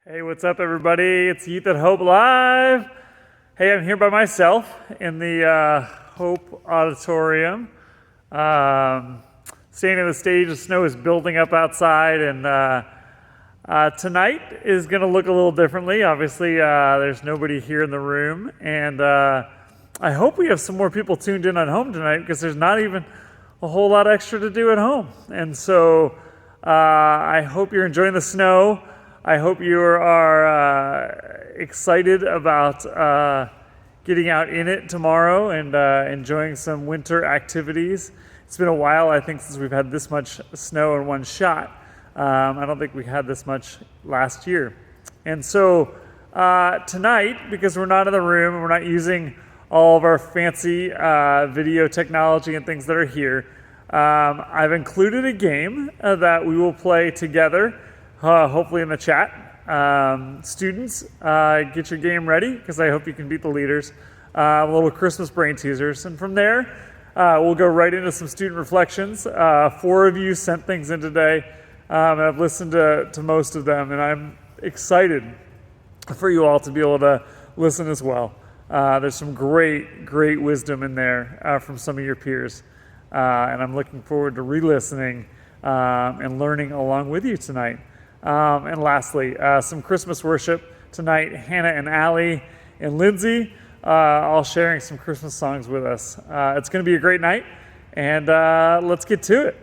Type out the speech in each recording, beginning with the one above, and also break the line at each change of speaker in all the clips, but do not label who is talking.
Hey, what's up, everybody? It's Youth at Hope Live. Hey, I'm here by myself in the Hope Auditorium. Standing on the stage, the snow is building up outside, and tonight is going to look a little differently. Obviously, there's nobody here in the room, and I hope we have some more people tuned in at home tonight because there's not even a whole lot extra to do at home. And so I hope you're enjoying the snow. I hope you are excited about getting out in it tomorrow and enjoying some winter activities. It's been a while, I think, since we've had this much snow in one shot. I don't think we had this much last year. And so tonight, because we're not in the room and we're not using all of our fancy video technology and things that are here, I've included a game that we will play together. Hopefully in the chat. Students, get your game ready because I hope you can beat the leaders. A little Christmas brain teasers. And from there, we'll go right into some student reflections. 4 of you sent things in today, and I've listened to most of them, and I'm excited for you all to be able to listen as well. There's some great wisdom in there from some of your peers, and I'm looking forward to re-listening and learning along with you tonight. And lastly, some Christmas worship tonight. Hannah and Allie and Lindsay all sharing some Christmas songs with us. It's going to be a great night, and let's get to it.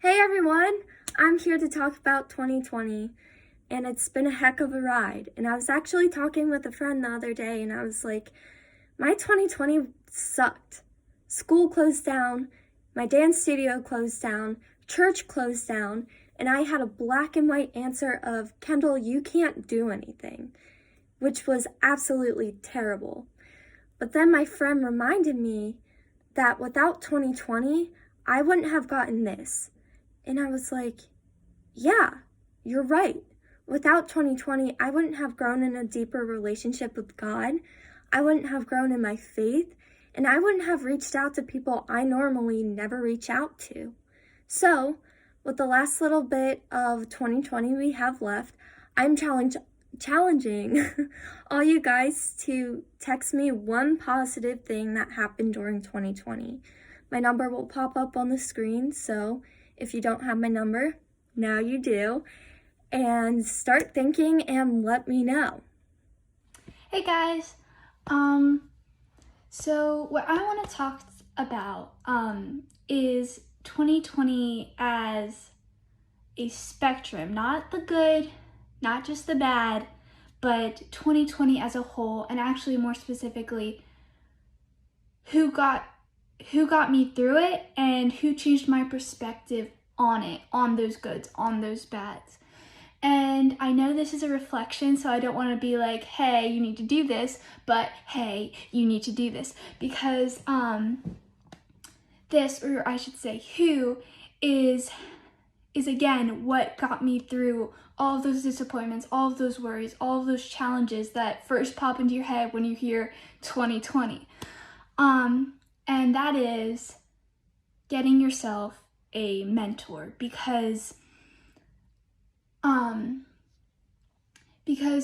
Hey everyone, I'm here to talk about 2020, and it's been a heck of a ride. And I was actually talking with a friend the other day, and I was like, my 2020 sucked. School closed down, my dance studio closed down, church closed down, and I had a black and white answer of, Kendall, you can't do anything. which was absolutely terrible. But then my friend reminded me that without 2020, I wouldn't have gotten this. And I was like, yeah, you're right. Without 2020, I wouldn't have grown in a deeper relationship with God. I wouldn't have grown in my faith. And I wouldn't have reached out to people I normally never reach out to. So, with the last little bit of 2020 we have left, I'm challenging all you guys to text me one positive thing that happened during 2020. My number will pop up on the screen, so if you don't have my number, now you do. And start thinking and let me know.
Hey guys, so what I want to talk about is 2020 as a spectrum, not the good, not just the bad, but 2020 as a whole, and actually more specifically, who got me through it and who changed my perspective on it, on those goods, on those bads. And I know this is a reflection, so I don't want to be like, hey, you need to do this, but hey, you need to do this. Because this, or I should say who, is again what got me through all of those disappointments, all of those worries, all of those challenges that first pop into your head when you hear 2020. And that is getting yourself a mentor, because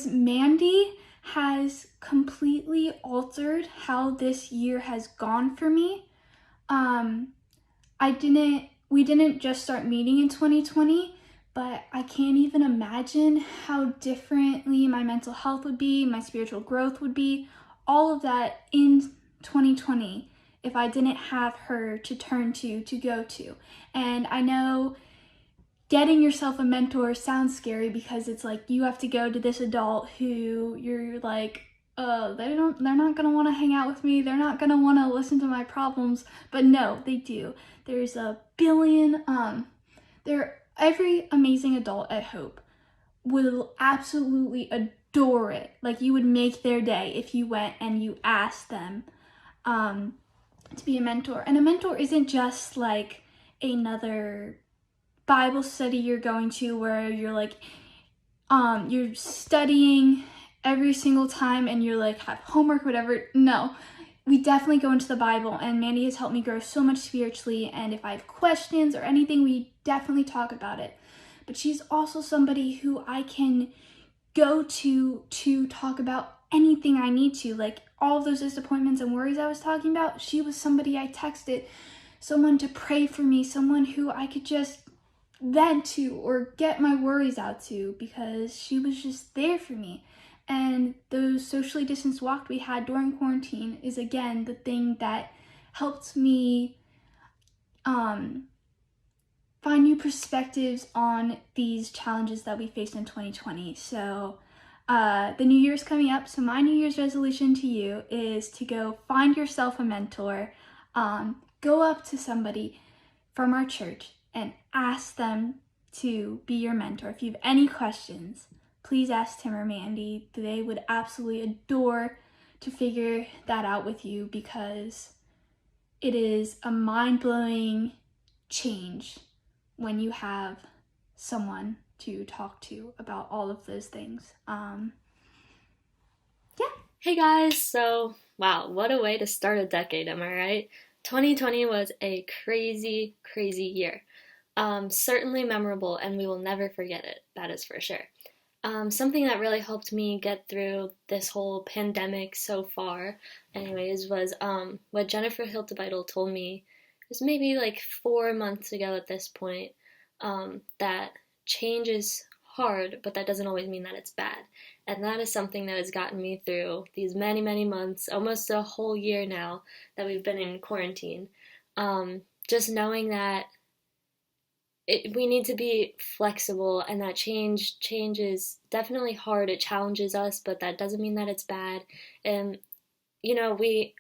Mandy has completely altered how this year has gone for me. We didn't just start meeting in 2020, but I can't even imagine how differently my mental health would be, my spiritual growth would be, all of that in 2020 if I didn't have her to turn to go to. And I know getting yourself a mentor sounds scary because it's like you have to go to this adult who you're like, they're not gonna want to hang out with me, they're not gonna want to listen to my problems. But no, they do. There's a billion every amazing adult at Hope will absolutely adore it. Like, you would make their day if you went and you asked them to be a mentor. And a mentor isn't just like another Bible study you're going to where you're like you're studying every single time and you're like have homework, whatever. No, we definitely go into the Bible, and Mandy has helped me grow so much spiritually, and if I have questions or anything, we definitely talk about it. But she's also somebody who I can go to talk about anything I need to, like all of those disappointments and worries I was talking about. She was somebody I texted, someone to pray for me, someone who I could just vent to or get my worries out to, because she was just there for me. And those socially distanced walks we had during quarantine is again the thing that helped me find new perspectives on these challenges that we faced in 2020. So the new year's coming up, so my new year's resolution to you is to go find yourself a mentor. Go up to somebody from our church and ask them to be your mentor. If you have any questions, please ask Tim or Mandy. They would absolutely adore to figure that out with you, because it is a mind-blowing change when you have someone to talk to about all of those things.
Hey guys, so wow, what a way to start a decade, am I right? 2020 was a crazy, crazy year. Certainly memorable, and we will never forget it, that is for sure. Something that really helped me get through this whole pandemic so far, anyways, was what Jennifer Hiltebeitel told me. It was maybe like 4 months ago at this point, that change is hard, but that doesn't always mean that it's bad. And that is something that has gotten me through these many, many months, almost a whole year now that we've been in quarantine. Just knowing that we need to be flexible, and that change is definitely hard. It challenges us, but that doesn't mean that it's bad. And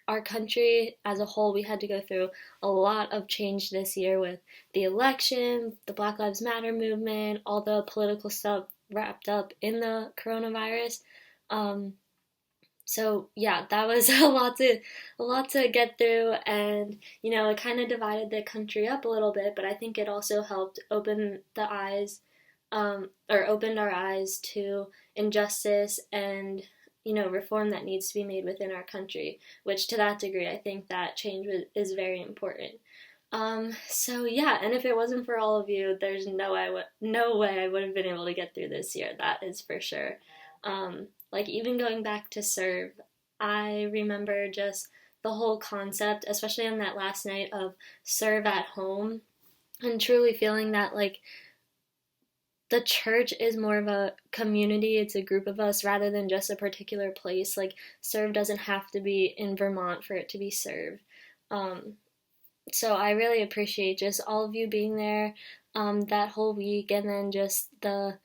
our country as a whole, we had to go through a lot of change this year with the election, the Black Lives Matter movement, all the political stuff wrapped up in the coronavirus. So yeah, that was a lot to get through, and it kind of divided the country up a little bit, but I think it also helped opened our eyes to injustice and reform that needs to be made within our country, which to that degree I think that change is very important. So yeah, and if it wasn't for all of you, there's no way I would have been able to get through this year. That is for sure. Like even going back to serve, I remember just the whole concept, especially on that last night of serve at home, and truly feeling that like the church is more of a community, it's a group of us rather than just a particular place. Like serve doesn't have to be in Vermont for it to be serve. Um, so I really appreciate just all of you being there that whole week, and then just the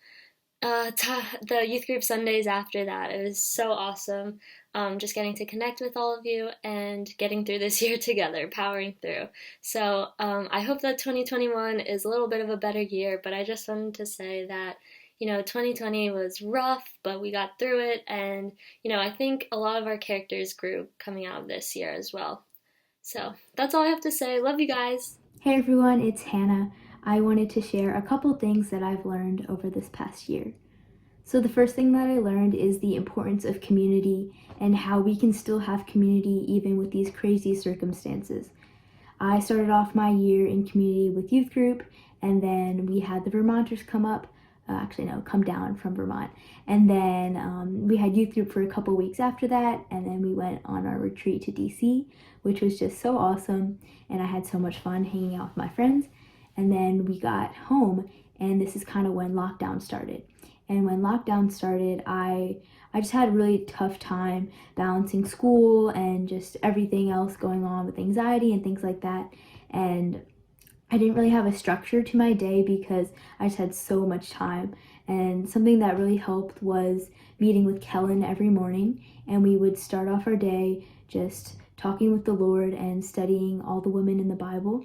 youth group Sundays after that. It was so awesome. Just getting to connect with all of you and getting through this year together, powering through. So I hope that 2021 is a little bit of a better year, but I just wanted to say that 2020 was rough, but we got through it, and I think a lot of our characters grew coming out of this year as well. So that's all I have to say. Love you guys.
Hey everyone, it's Hannah. I wanted to share a couple things that I've learned over this past year. So the first thing that I learned is the importance of community and how we can still have community even with these crazy circumstances. I started off my year in community with youth group, and then we had the Vermonters come down from Vermont. And then we had youth group for a couple weeks after that, and then we went on our retreat to DC, which was just so awesome, and I had so much fun hanging out with my friends. And then we got home, and this is kind of when lockdown started. And when lockdown started, I just had a really tough time balancing school and just everything else going on with anxiety and things like that. And I didn't really have a structure to my day because I just had so much time. And something that really helped was meeting with Kellen every morning, and we would start off our day just talking with the Lord and studying all the women in the Bible.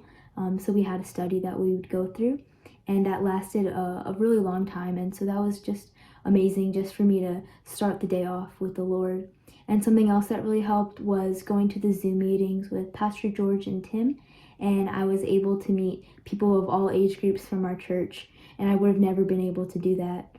So we had a study that we would go through, and that lasted a really long time. And so that was just amazing just for me to start the day off with the Lord. And something else that really helped was going to the Zoom meetings with Pastor George and Tim, and I was able to meet people of all age groups from our church, and I would have never been able to do that.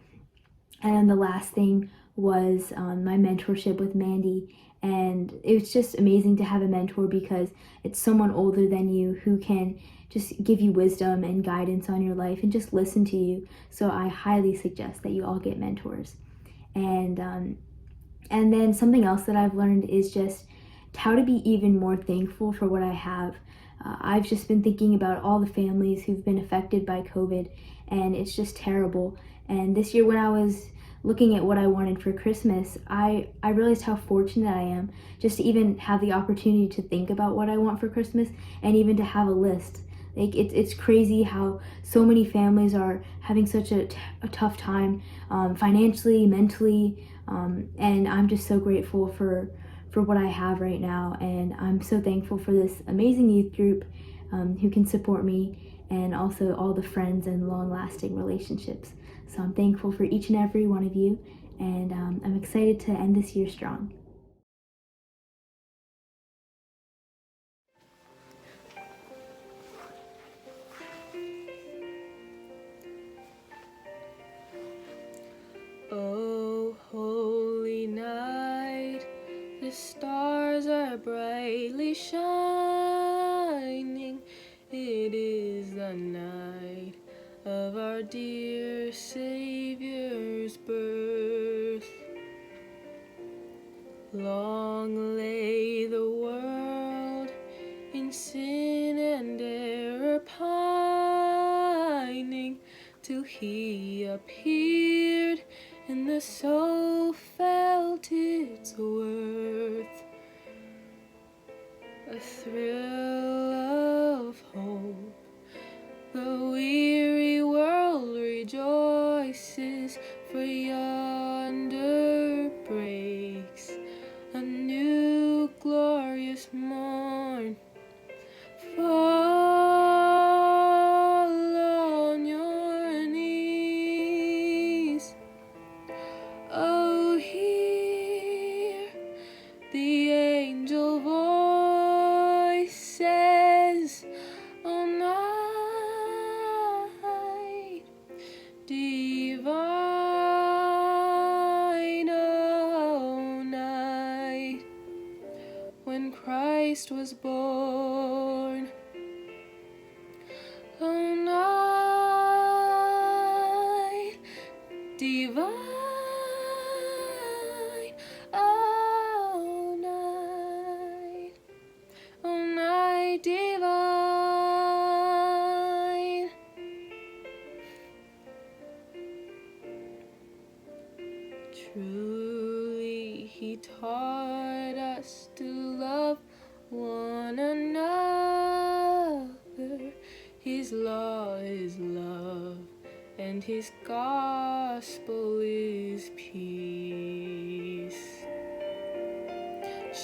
And then the last thing was my mentorship with Mandy, and it was just amazing to have a mentor because it's someone older than you who can just give you wisdom and guidance on your life and just listen to you. So I highly suggest that you all get mentors. And then something else that I've learned is just how to be even more thankful for what I have. I've just been thinking about all the families who've been affected by COVID, and it's just terrible. And this year when I was looking at what I wanted for Christmas, I realized how fortunate I am just to even have the opportunity to think about what I want for Christmas and even to have a list. Like it's crazy how so many families are having such a tough time financially, mentally, and I'm just so grateful for what I have right now, and I'm so thankful for this amazing youth group who can support me, and also all the friends and long-lasting relationships. So I'm thankful for each and every one of you, and I'm excited to end this year strong.
Oh, holy night, the stars are brightly shining. It is the night of our dear Savior's birth. Long lay the world in sin and error pining, till he appeared and the soul felt its worth. A thrill of hope, the weary world rejoices, for yonder breaks a new glorious morn. Fall on your knees. Oh, hear Christ was born. Oh, night divine, oh, night divine. Truly, he taught us to love one another. His law is love, and his gospel is peace.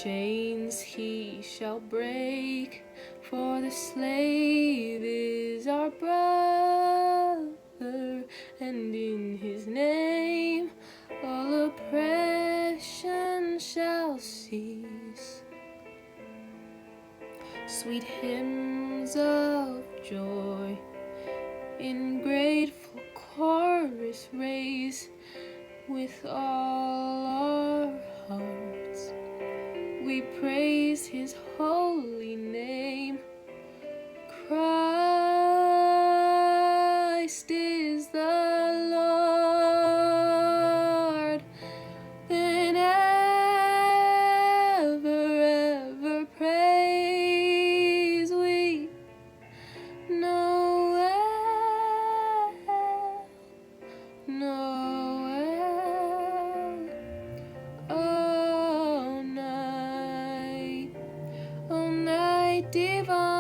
Chains he shall break, for the slave is our brother, and in his name all oppression shall cease. Sweet hymns of joy in grateful chorus raise with all our hearts. We praise his holy name. Christ is the Lord. Then ever praise we Noel, Noel. Oh, night divine.